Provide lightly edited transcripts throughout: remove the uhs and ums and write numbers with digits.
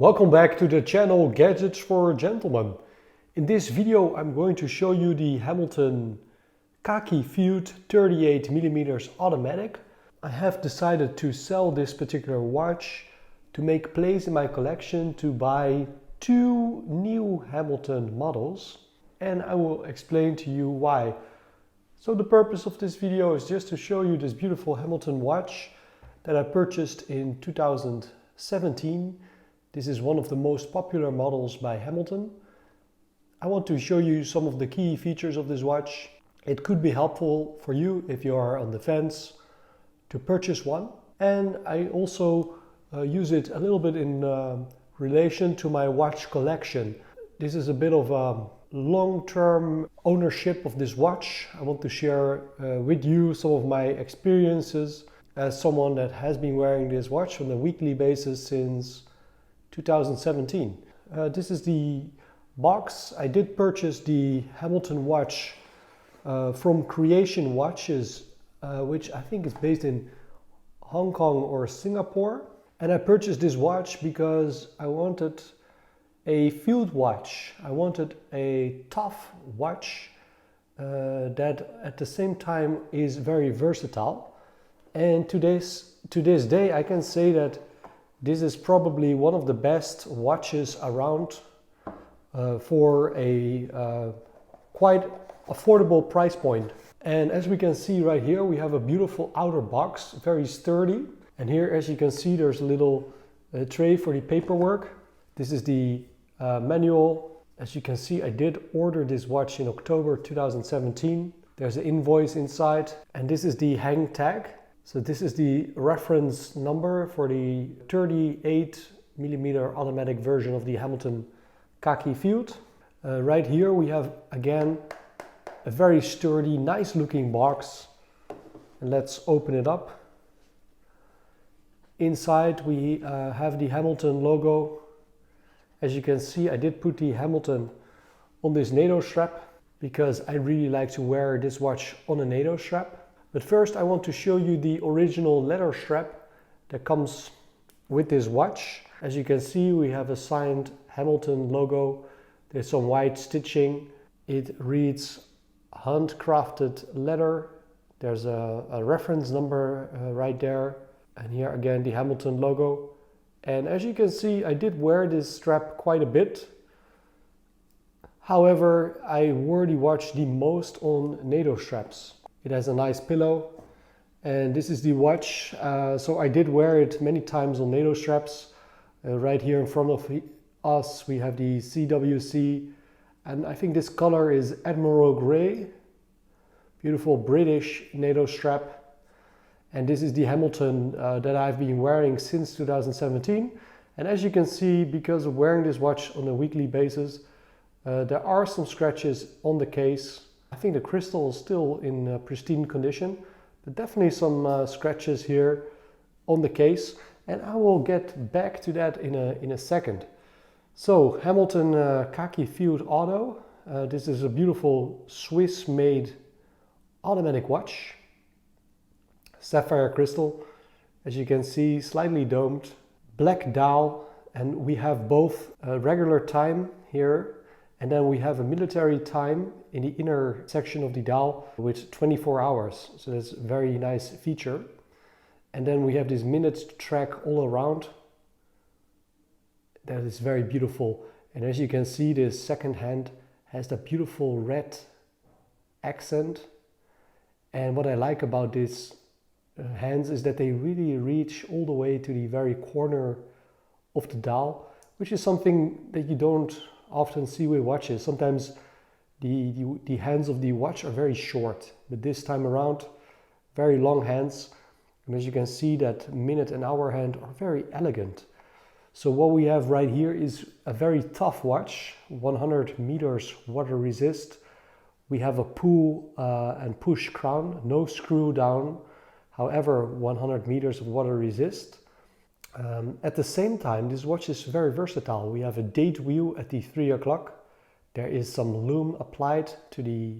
Welcome back to the channel Gadgets for Gentlemen. In this video I'm going to show you the Hamilton Khaki Field 38mm automatic. I have decided to sell this particular watch to make place in my collection to buy two new Hamilton models, and I will explain to you why. So the purpose of this video is just to show you this beautiful Hamilton watch that I purchased in 2017. This is one of the most popular models by Hamilton. I want to show you some of the key features of this watch. It could be helpful for you if you are on the fence to purchase one. And I also use it a little bit in relation to my watch collection. This is a bit of a long-term ownership of this watch. I want to share with you some of my experiences as someone that has been wearing this watch on a weekly basis since 2017. This is the box. I did purchase the Hamilton watch from Creation Watches, which I think is based in Hong Kong or Singapore. And I purchased this watch because I wanted a field watch. I wanted a tough watch that at the same time is very versatile. And to this day I can say that this is probably one of the best watches around for a quite affordable price point. And as we can see right here, we have a beautiful outer box, very sturdy. And here, as you can see, there's a little tray for the paperwork. This is the manual. As you can see, I did order this watch in October 2017. There's an invoice inside, and this is the hang tag. So this is the reference number for the 38mm automatic version of the Hamilton Khaki Field. Right here we have again a very sturdy, nice looking box. And let's open it up. Inside we have the Hamilton logo. As you can see, I did put the Hamilton on this NATO strap because I really like to wear this watch on a NATO strap. But first I want to show you the original leather strap that comes with this watch. As you can see, we have a signed Hamilton logo. There's some white stitching. It reads handcrafted leather. There's a reference number right there. And here again the Hamilton logo. And as you can see, I did wear this strap quite a bit. However, I wore the watch the most on NATO straps. It has a nice pillow, and this is the watch. So I did wear it many times on NATO straps. Right here in front of us we have the CWC, and I think this color is Admiral Grey. Beautiful British NATO strap. And this is the Hamilton that I've been wearing since 2017. And as you can see, because of wearing this watch on a weekly basis, there are some scratches on the case. I think the crystal is still in pristine condition, but definitely some scratches here on the case. And I will get back to that in a second. So Hamilton Khaki Field Auto. This is a beautiful Swiss-made automatic watch. Sapphire crystal, as you can see, slightly domed. Black dial, and we have both regular time here, and then we have a military time in the inner section of the dial with 24 hours. So that's a very nice feature. And then we have this minutes to track all around. That is very beautiful. And as you can see, this second hand has that beautiful red accent. And what I like about this hands is that they really reach all the way to the very corner of the dial, which is something that you don't often see with watches. Sometimes the hands of the watch are very short, but this time around, very long hands. And as you can see, that minute and hour hand are very elegant. So what we have right here is a very tough watch, 100 meters water resist. We have a pull and push crown, no screw down. However, 100 meters of water resist. At the same time, this watch is very versatile. We have a date wheel at the 3 o'clock. There is some lume applied to the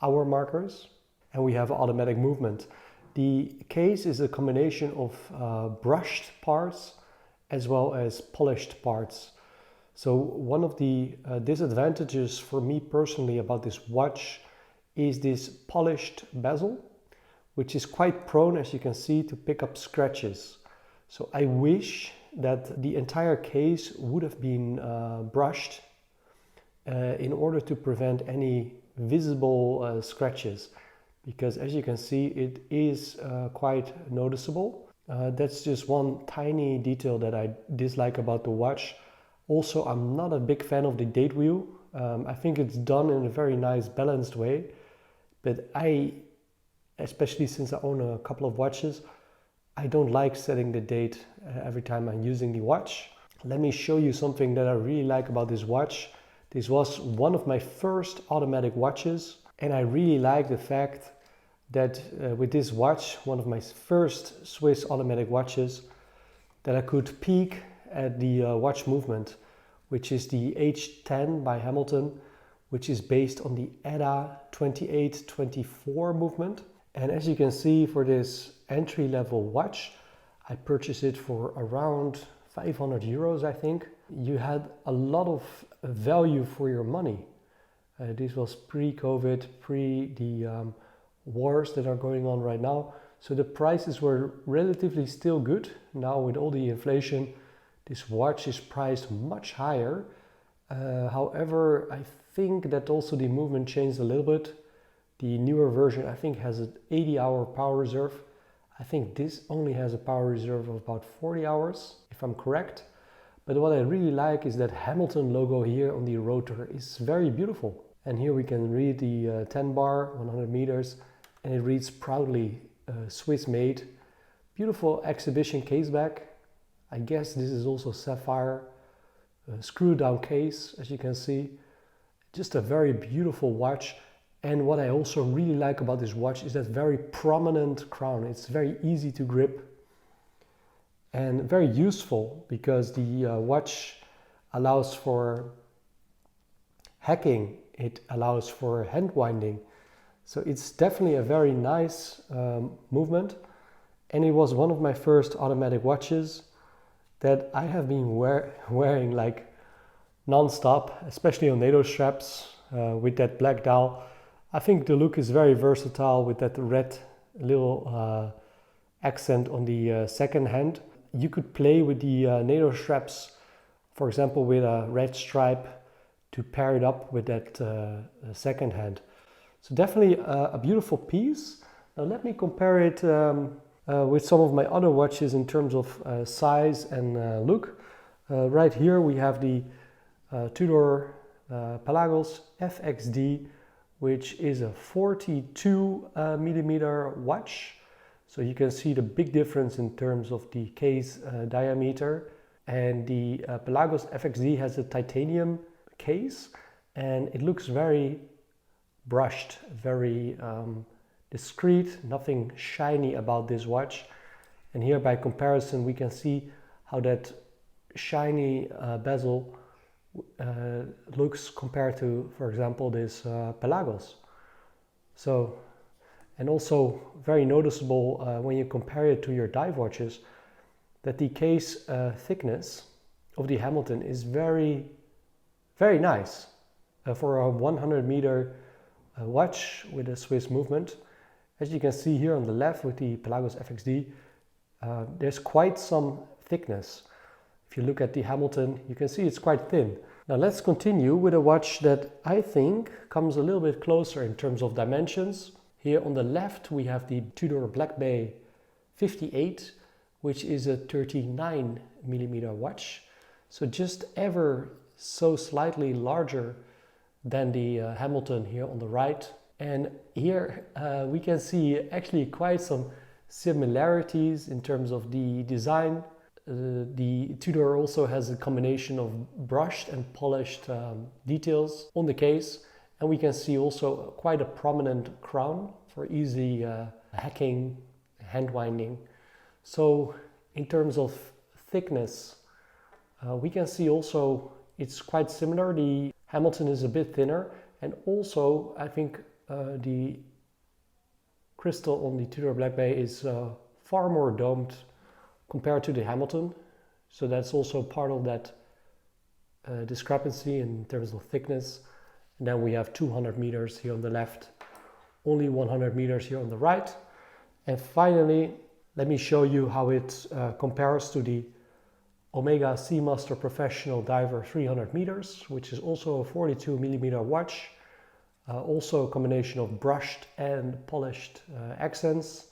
hour markers, and we have automatic movement. The case is a combination of brushed parts as well as polished parts. So one of the disadvantages for me personally about this watch is this polished bezel, which is quite prone, as you can see, to pick up scratches. So I wish that the entire case would have been brushed in order to prevent any visible scratches, because as you can see, it is quite noticeable. That's just one tiny detail that I dislike about the watch. Also, I'm not a big fan of the date wheel. I think it's done in a very nice balanced way, but especially since I own a couple of watches, I don't like setting the date every time I'm using the watch. Let me show you something that I really like about this watch. This was one of my first automatic watches, and I really like the fact that with this watch, one of my first Swiss automatic watches, that I could peek at the watch movement, which is the H10 by Hamilton, which is based on the EDA 2824 movement. And as you can see, for this entry-level watch, I purchased it for around 500 euros, I think. You had a lot of value for your money. This was pre-COVID, pre the wars that are going on right now. So the prices were relatively still good. Now with all the inflation, this watch is priced much higher. However, I think that also the movement changed a little bit. The newer version, I think, has an 80-hour power reserve. I think this only has a power reserve of about 40 hours, if I'm correct. But what I really like is that Hamilton logo here on the rotor is very beautiful. And here we can read the 10 bar, 100 meters, and it reads proudly Swiss made. Beautiful exhibition case back. I guess this is also sapphire. Screw down case, as you can see. Just a very beautiful watch. And what I also really like about this watch is that very prominent crown. It's very easy to grip and very useful, because the watch allows for hacking. It allows for hand winding. So it's definitely a very nice movement. And it was one of my first automatic watches that I have been wearing like non-stop, especially on NATO straps with that black dial. I think the look is very versatile with that red little accent on the second hand. You could play with the NATO straps, for example, with a red stripe to pair it up with that second hand. So definitely a beautiful piece. Now let me compare it with some of my other watches in terms of size and look. Right here we have the Tudor Pelagos FXD, which is a 42 millimeter watch. So you can see the big difference in terms of the case diameter. And the Pelagos FXD has a titanium case, and it looks very brushed, very discreet, nothing shiny about this watch. And here by comparison we can see how that shiny bezel looks compared to, for example, this Pelagos. So, and also very noticeable when you compare it to your dive watches, that the case thickness of the Hamilton is very, very nice for a 100 meter watch with a Swiss movement. As you can see here on the left with the Pelagos FXD, there's quite some thickness. If you look at the Hamilton, you can see it's quite thin. Now let's continue with a watch that I think comes a little bit closer in terms of dimensions. Here on the left we have the Tudor Black Bay 58, which is a 39 millimeter watch. So just ever so slightly larger than the Hamilton here on the right. And here we can see actually quite some similarities in terms of the design. The Tudor also has a combination of brushed and polished details on the case, and we can see also quite a prominent crown for easy hacking, hand winding. So in terms of thickness, we can see also it's quite similar. The Hamilton is a bit thinner, and also I think the crystal on the Tudor Black Bay is far more domed compared to the Hamilton. So that's also part of that discrepancy in terms of thickness. And then we have 200 meters here on the left, only 100 meters here on the right. And finally, let me show you how it compares to the Omega Seamaster Professional Diver 300 meters, which is also a 42 millimeter watch. Also a combination of brushed and polished accents.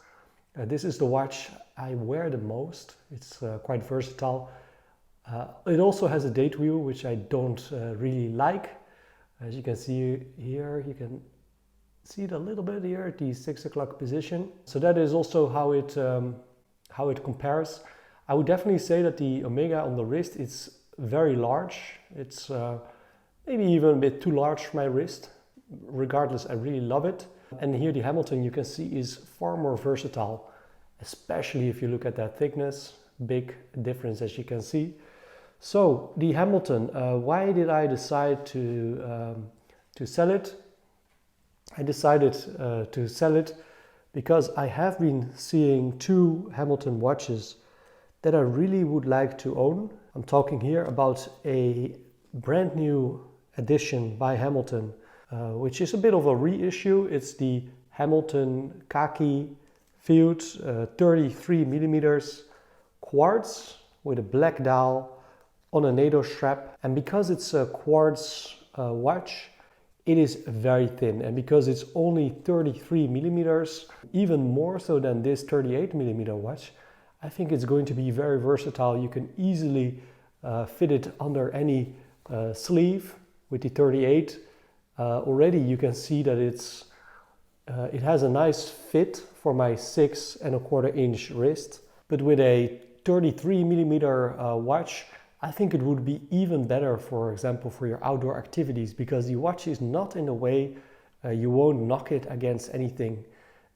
This is the watch I wear the most. It's quite versatile. It also has a date wheel, which I don't really like. As you can see here, you can see it a little bit here at the 6 o'clock position. So that is also how it compares. I would definitely say that the Omega on the wrist is very large. It's maybe even a bit too large for my wrist. Regardless, I really love it. And here the Hamilton, you can see, is far more versatile, especially if you look at that thickness. Big difference, as you can see. So the Hamilton, why did I decide to sell it? I decided to sell it because I have been seeing two Hamilton watches that I really would like to own. I'm talking here about a brand new edition by Hamilton, which is a bit of a reissue. It's the Hamilton Khaki Field 33 millimeters quartz with a black dial on a NATO strap. And because it's a quartz watch, it is very thin. And because it's only 33 millimeters, even more so than this 38 millimeter watch, I think it's going to be very versatile. You can easily fit it under any sleeve with the 38. Already you can see that it has a nice fit for my 6¼ inch wrist. But with a 33 millimeter watch, I think it would be even better, for example, for your outdoor activities, because the watch is not in a way you won't knock it against anything.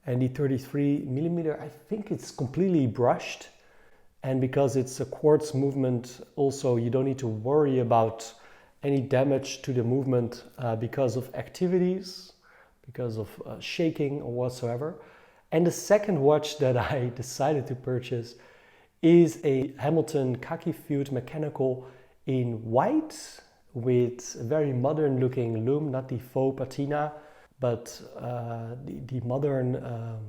And the 33 millimeter, I think it's completely brushed. And because it's a quartz movement, also you don't need to worry about any damage to the movement because of activities, because of shaking or whatsoever. And the second watch that I decided to purchase is a Hamilton Khaki Field mechanical in white with a very modern looking lume, not the faux patina, but the modern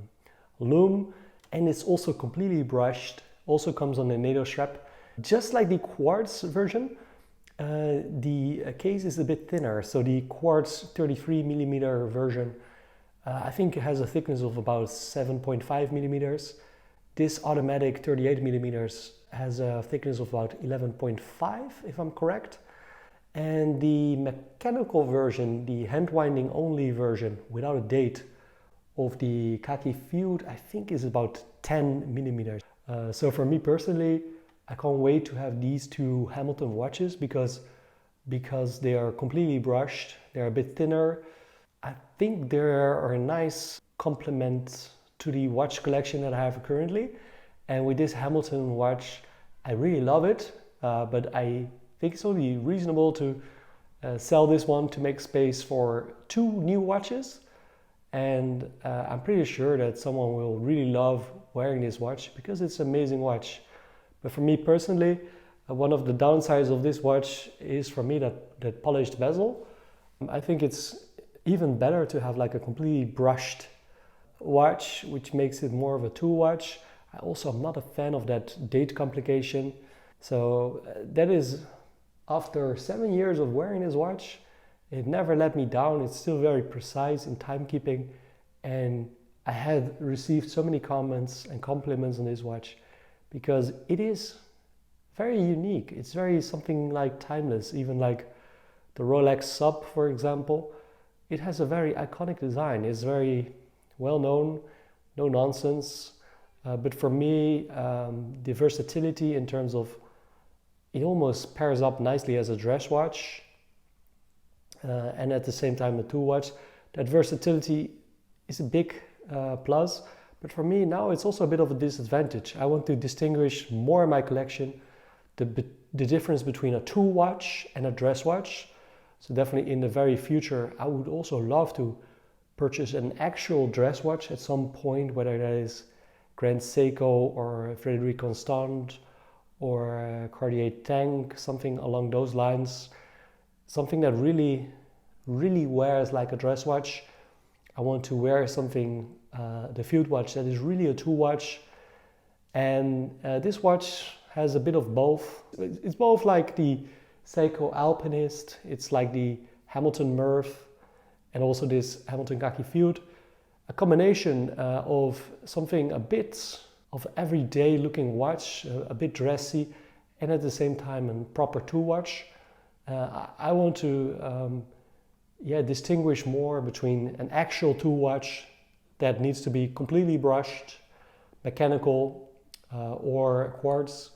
lume. And it's also completely brushed, also comes on a NATO strap. Just like the quartz version, the case is a bit thinner. So the quartz 33 millimeter version, I think it has a thickness of about 7.5 millimeters. This automatic 38 millimeters has a thickness of about 11.5, if I'm correct. And the mechanical version, the hand winding only version without a date of the Khaki Field, I think is about 10 millimeters. So for me personally, I can't wait to have these two Hamilton watches because they are completely brushed, they're a bit thinner. I think they are a nice complement to the watch collection that I have currently. And with this Hamilton watch, I really love it, but I think it's only reasonable to sell this one to make space for two new watches. And I'm pretty sure that someone will really love wearing this watch because it's an amazing watch. But for me personally, one of the downsides of this watch is for me that polished bezel. I think it's even better to have like a completely brushed watch, which makes it more of a tool watch. I also am not a fan of that date complication. So that is, after 7 years of wearing this watch, it never let me down. It's still very precise in timekeeping. And I had received so many comments and compliments on this watch because it is very unique. It's very something like timeless, even like the Rolex Sub, for example. It has a very iconic design. It's very well known, no nonsense. But for me, the versatility in terms of it almost pairs up nicely as a dress watch and at the same time a tool watch. That versatility is a big plus, but for me now it's also a bit of a disadvantage. I want to distinguish more in my collection the difference between a tool watch and a dress watch. So definitely in the very future, I would also love to purchase an actual dress watch at some point, whether that is Grand Seiko or Frederic Constant or a Cartier Tank, something along those lines. Something that really wears like a dress watch. I want to wear something, the field watch, that is really a tool watch. And this watch has a bit of both. It's both like the Seiko Alpinist, it's like the Hamilton Murph, and also this Hamilton Khaki Field. A combination of something a bit of everyday looking watch, a bit dressy, and at the same time a proper tool watch. I want to distinguish more between an actual tool watch that needs to be completely brushed, mechanical or quartz,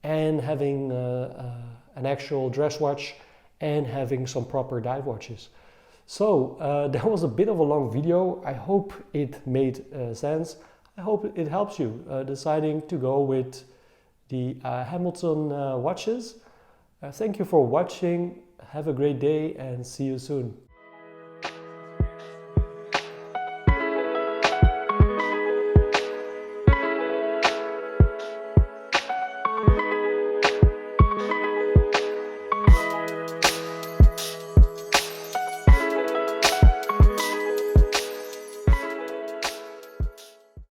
and having an actual dress watch and having some proper dive watches. So that was a bit of a long video. I hope it made sense. I hope it helps you deciding to go with the Hamilton watches. Thank you for watching. Have a great day and see you soon.